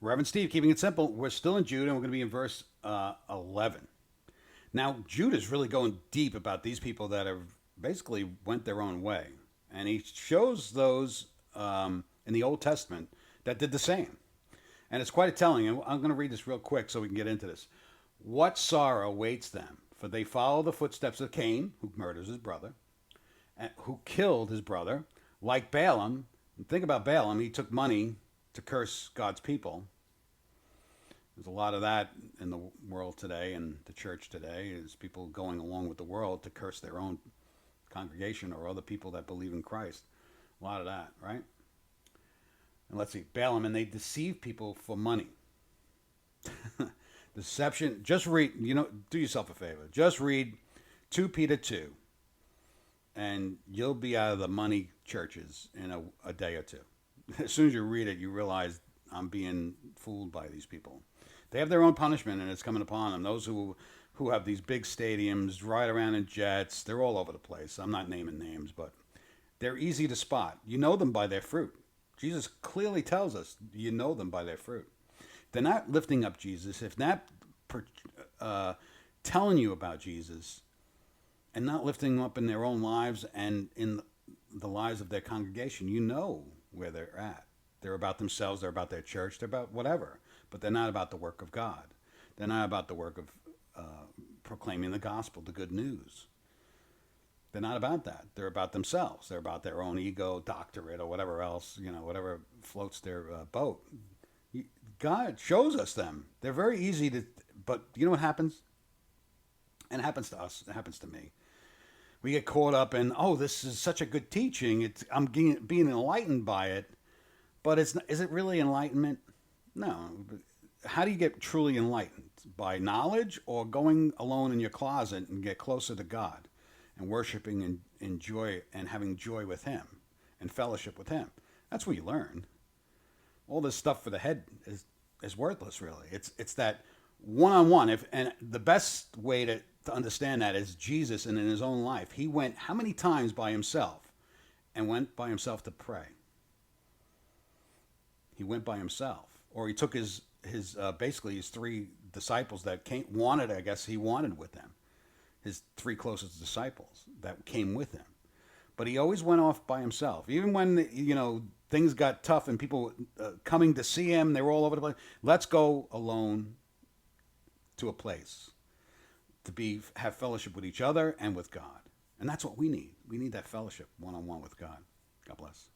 Reverend Steve, keeping it simple. We're still in Jude, and we're going to be in verse 11. Now, Jude is really going deep about these people that have basically went their own way, and he shows those in the Old Testament that did the same. And it's quite a telling. And I'm going to read this real quick so we can get into this. What sorrow awaits them? For they follow the footsteps of Cain, who murders his brother, and who killed his brother, like Balaam. And think about Balaam. He took money to curse God's people. There's a lot of that in the world today and the church today is people going along with the world to curse their own congregation or other people that believe in Christ. A lot of that, right? And let's see, Balaam, and they deceive people for money. Deception. Just read, do yourself a favor. Just read 2 Peter 2, and you'll be out of the money churches in a day or two. As soon as you read it, you realize I'm being fooled by these people. They have their own punishment, and it's coming upon them. Those who have these big stadiums, ride around in jets, they're all over the place. I'm not naming names, but they're easy to spot. You know them by their fruit. Jesus clearly tells us you know them by their fruit. They're not lifting up Jesus. If not telling you about Jesus and not lifting them up in their own lives and in the lives of their congregation, you know where they're at. They're about themselves. They're about their church. They're about whatever. But they're not about the work of God. They're not about the work of proclaiming the gospel, the good news. They're not about that. They're about themselves. They're about their own ego, doctorate, or whatever else, whatever floats their boat. God shows us them. They're very easy to, but you know what happens? And it happens to us. It happens to me. We get caught up in, oh, this is such a good teaching. I'm being enlightened by it. But is it really enlightenment? No. How do you get truly enlightened? By knowledge or going alone in your closet and get closer to God and worshiping and enjoy and having joy with Him and fellowship with Him? That's where you learn. All this stuff for the head is worthless, really. It's that one-on-one. And the best way to understand that is Jesus, and in His own life, He went how many times by Himself and went by Himself to pray? He went by Himself. Or He took his basically his 3 disciples that he wanted with them. His 3 closest disciples that came with Him. But He always went off by Himself. Even when, things got tough and people coming to see Him, they were all over the place. Let's go alone to a place to have fellowship with each other and with God. And that's what we need. We need that fellowship one-on-one with God. God bless.